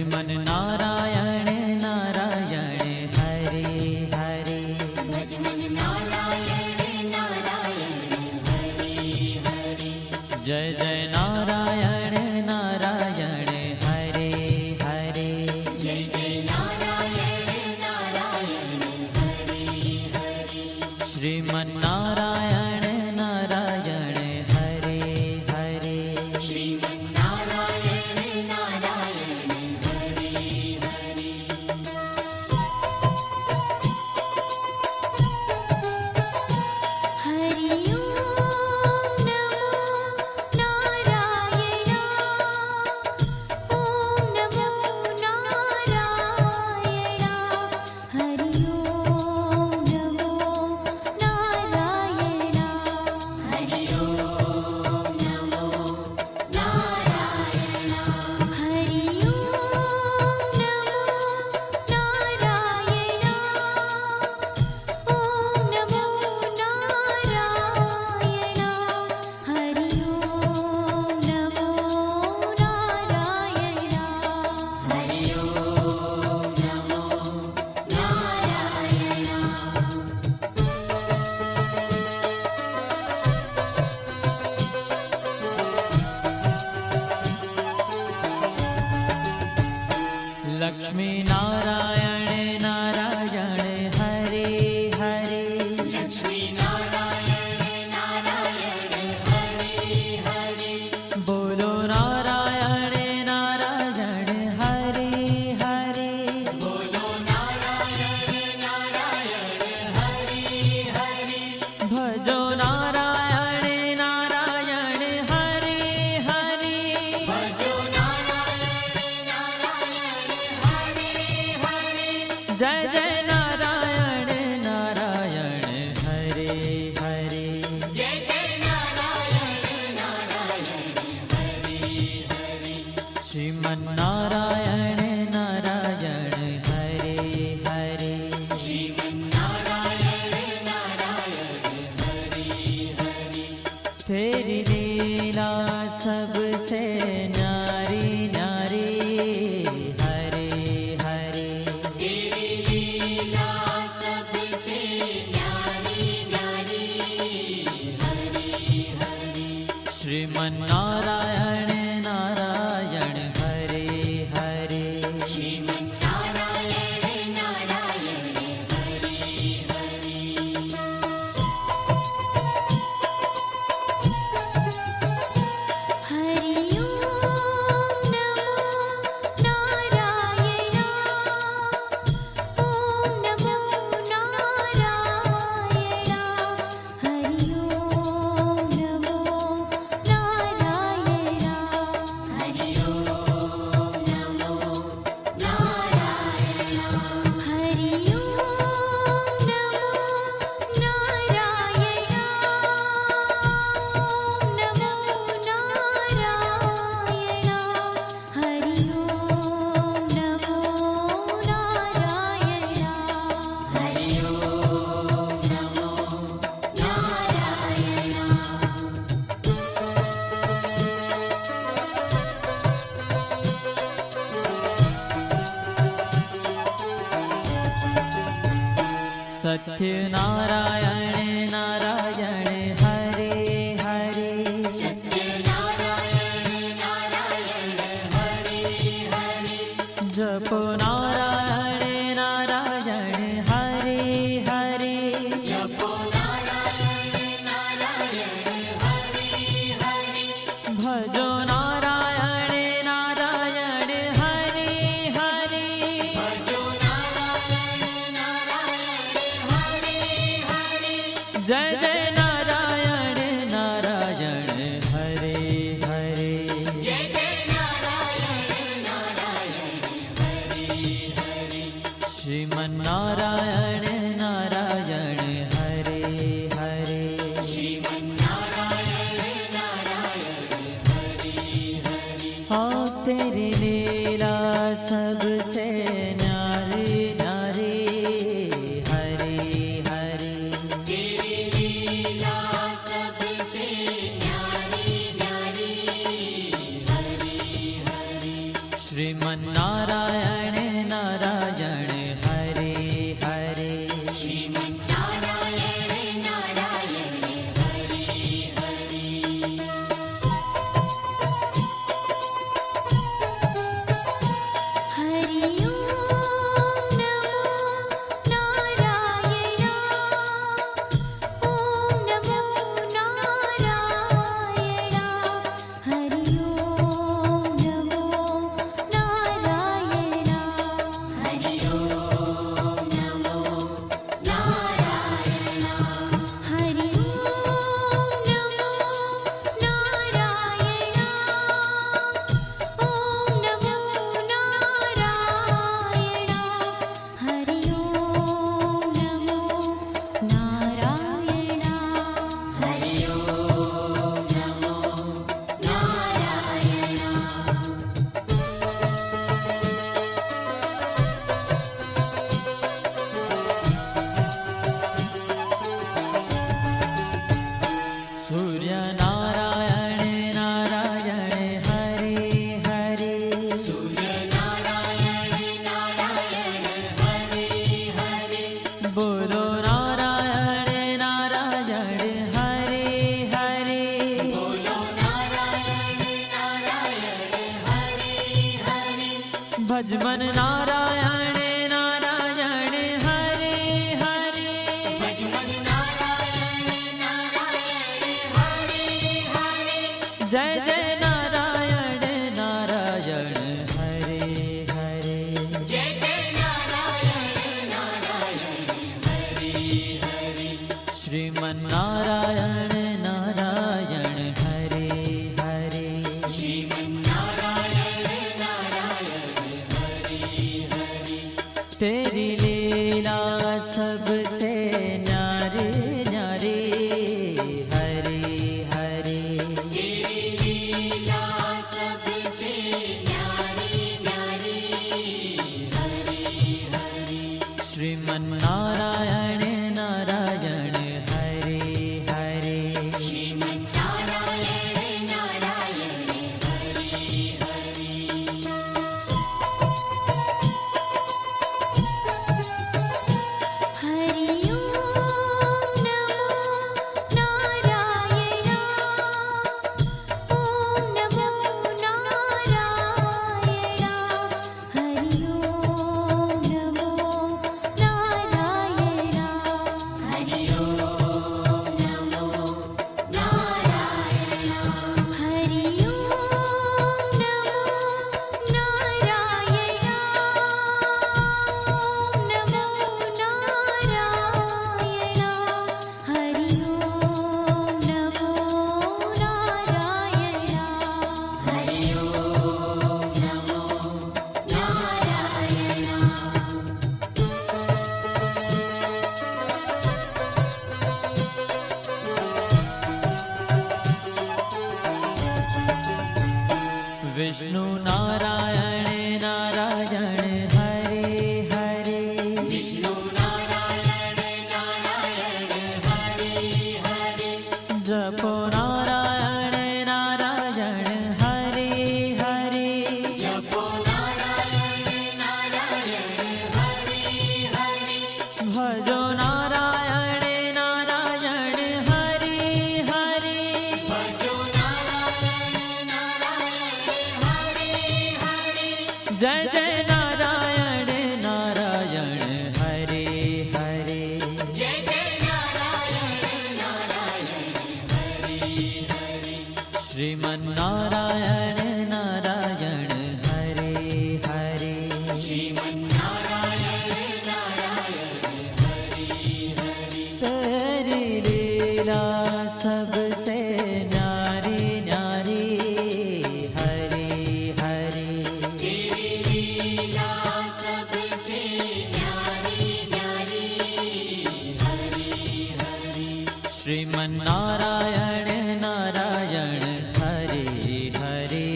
मन नारायण नारायण हरे हरे। भज मन नारायण नारायण हरे हरे। जय जय नारायण नारायण हरे हरे। जय जय नारायण नारायण हरे हरे। श्रीमन नारायण नारायण हरे हरे। श्रीमन नारायण नारायण हरे हरे। हरि ओम नमो नारायण। ओम नमो नारायण। हरि ओम नमो नारायण। हरि ओम नमो नारायण। हरि ओम नमो नारायण। ओम नमो नारायण। हरि ओम नमो नारायण। हरि ओम नमो नारायण। लक्ष्मी नारायण नारायण हरे हरे। लक्ष्मी नारायण नारायण हरे हरे। बोलो नारायण नारायण हरे हरे। बोलो नारायण नारायण हरे हरे। भजो नारायण नारायण हरे हरे। भजो नारायण नारायण हरे हरे। जय जय नारायण नारायण हरे हरे। जय जय नारायण नारायण हरे हरे। श्रीमन नारायण नारायण हरे हरे। श्रीमन नारायण नारायण हरे हरे। तेरी लीला सबसे न्यारी न्यारी हरे हरे। तेरी लीला सबसे न्यारी न्यारी हरे हरे। श्रीमन नारायण नारायण हरे हरे। श्रीमन नारायण नारायण हरे हरे। हरि ओम नमो नारायण। ओम नमो नारायण। हरि ओम नमो नारायण। हरि ओम नमो नारायण। हरि ओम नमो नारायण। ओम नमो नारायण। हरि ओम नमो नारायण। हरि ओम नमो नारायण। सत्य नारायण नारायण हरे हरे। सत्य नारायण नारायण हरे हरे। जपो नारायण नारायण हरे हरे। जपो नारायण नारायण हरे हरे। भजो नारायण नारायण हरे हरे। भजो नारायण नारायण हरे हरे। जय जय नारायण नारायण हरे हरे। जय जय नारायण नारायण हरे हरे। श्रीमन नारायण नारायण हरे हरे। श्रीमन नारायण नारायण हरे श्रीमन्नारायण नारायण हरे हरे श्रीमन्नारायण नारायण हरे हरे हरि ओम नमो नारायण ओम नमो नारायण हरि ओम नमो नारायण हरि ओम नमो नारायण हरि ओम नमो नारायण ओम नमो नारायण हरि ओम नमो नारायण हरि ओम नमो नारायण सूर्य नारायण नारायण हरे हरे सूर्य नारायण नारायण हरे हरे बोलो नारायण नारायण हरे हरे बोलो नारायण नारायण हरे हरे भजमन नारायण नारायण हरे हरे भजमन नारायण नारायण हरे हरे जय जय नारायण नारायण हरे हरे जय जय नारायण नारायण हरे हरे श्रीमन्नारायण नारायण हरे हरे श्रीमन्नारायण नारायण हरे हरे तेरी लीला सबसे न्यारी न्यारी हरे हरे तेरी लीला सबसे न्यारी न्यारी हरे हरे श्रीमन्नारायण नारायण हरे हरे श्रीमन्नारायण नारायण हरे हरे हरि ओम नमो नारायण ओम नमो नारायण हरि ओम नमो नारायण हरि ओम नमो नारायण हरि ओम नमो नारायण ओम नमो नारायण हरि ओम नमो नारायण हरि ओम नमो नारायण विष्णु नारायण नारायण हरे हरे विष्णु नारायण नारायण हरे हरे जपो नारायण नारायण हरे हरे जपो नारायण नारायण हरे हरे भजो नारायण नारायण हरे हरे भजो नारायण नारायण हरे हरे जय जय नारायण नारायण हरे हरे जय जय नारायण नारायण हरे हरे श्रीमन्नारायण नारायण हरे हरे श्रीमन्नारायण नारायण हरे हरे तेरी लीला सबसे न्यारी न्यारी हरे हरे तेरी लीला सबसे न्यारी न्यारी हरे हरे श्रीमन्नारायण नारायण हरे हरे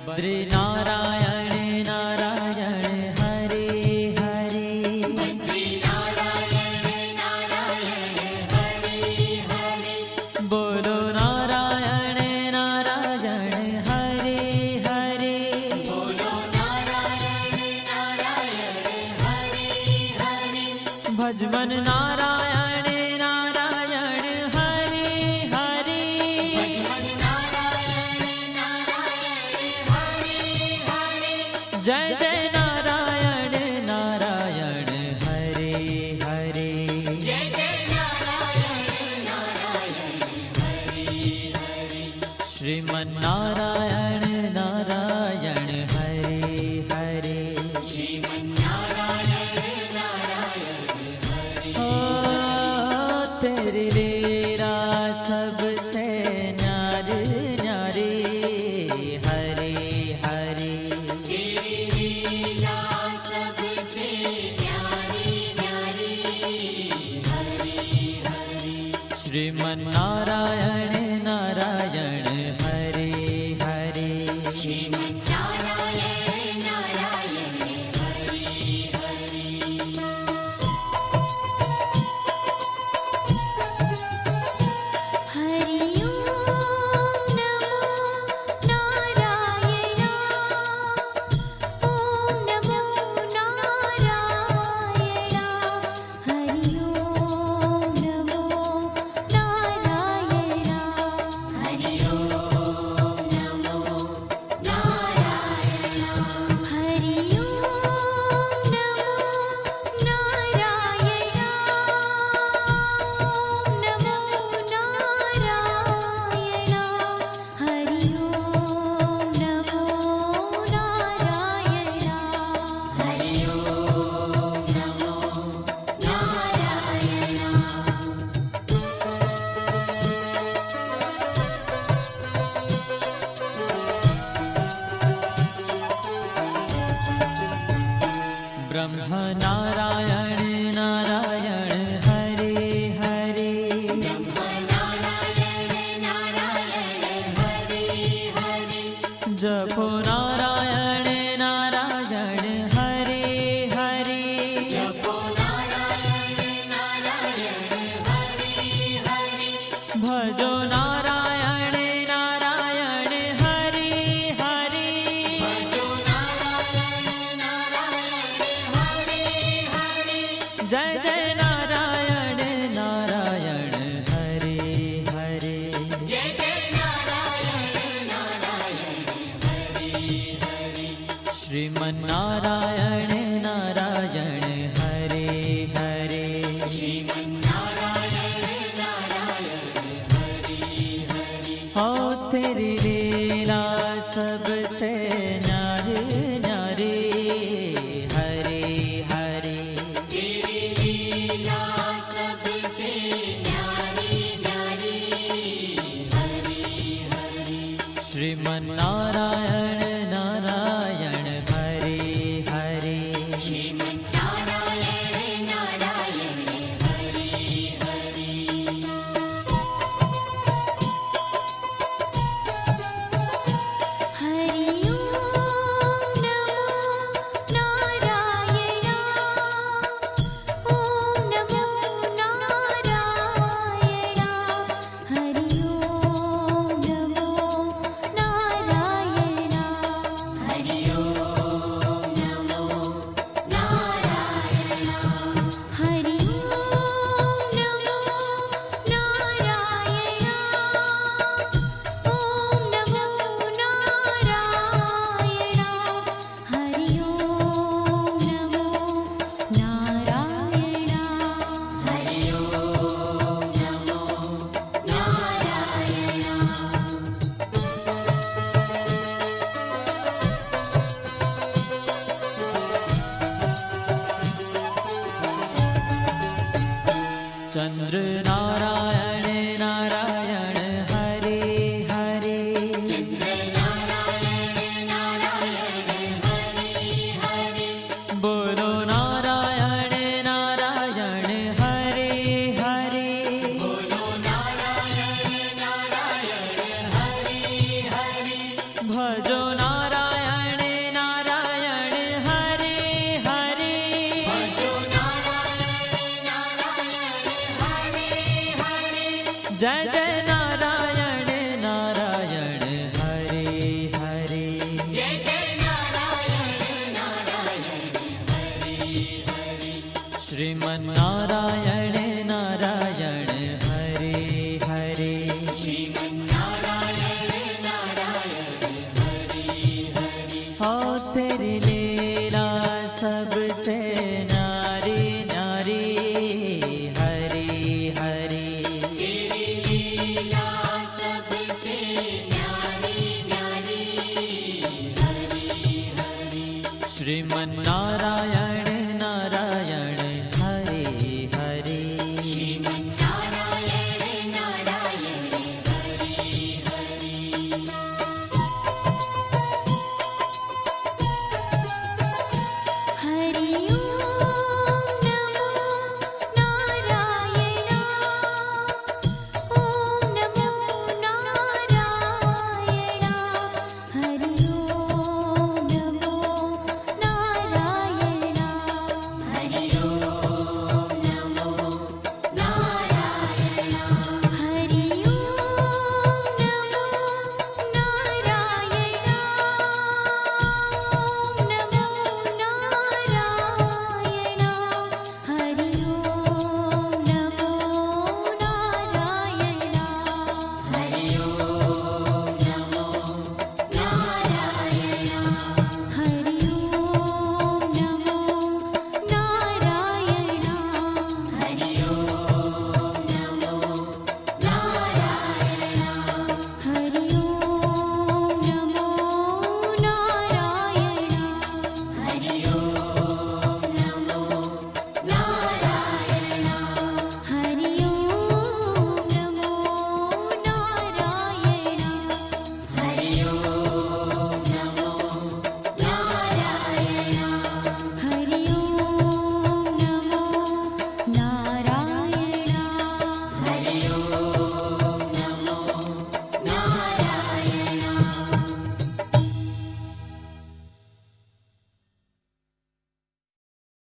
બદ્રીનારાયણ નારાયણ હરે હરે બદ્રી નારાયણ નારાયણ હરે હરે બોલો નારાયણ નારાયણ હરે હરે બોલો નારાયણ નારાયણ હરે હરે ભજમન નારાયણ નારાયણ હરે હરે ભજમન નારાયણ નારાયણ હરે હરે જય જય નારાયણ નારાયણ હરે હરે જય જય નારાયણ નારાયણ હરે હરે શ્રીમન નારાયણ નારાયણ હરે હરે શ્રીમન્નારાયણ નારાયણ હરે ओ तेरी लीला सबसे न्यारी न्यारी हरे हरे तेरी लीला सबसे न्यारी न्यारी हरे हरे श्रीमन नारायण नारायण हरे हरे श्रीमन्नारायण नारायण हरे हरे हरि ओम नमो नारायण ओम नमो नारायण हरि ओम नमो नारायण हरि ओम नमो नारायण हरि ओम नमो नारायण ओम नमो नारायण हरि ओम नमो नारायण हरि ओम नमो नारायण ब्रह्म नारायण नारायण हरे हरे नारायण नारायण हरे हरे जपो नारायण नारायण हरे हरे जपो नारायण नारायण हरे हरे भजो नारायण नारायण हरे हरे भजो नारायण नारायण हरे हरे जय जय नारायण नारायण हरे हरे जय जय नारायण नारायण हरे हरे श्रीमन नारायण नारायण हरे हरे श्रीमन्नारायण नारायण हरे हरे हो तेरी लीला सबसे न्यारी न्यारी हरे हरे तेरी लीला सबसे न्यारी न्यारी हरे हरे श्रीमन नारायण नारायण हरे हरे श्रीमन्नारायण नारायण हरे हरे हरि ओम नमो नारायण ओम नमो नारायण हरि ओम नमो नारायण नारायण नारायण हरे हरे जय जय नारायण नारायण हरि हरि श्रीमन्नारायण नारायण हरे हरे श्रीमन्नारायण नारायण हरि हरि हो तेरी लीला सबसे न्यारी न्यारी हरी हरी तेरी लीला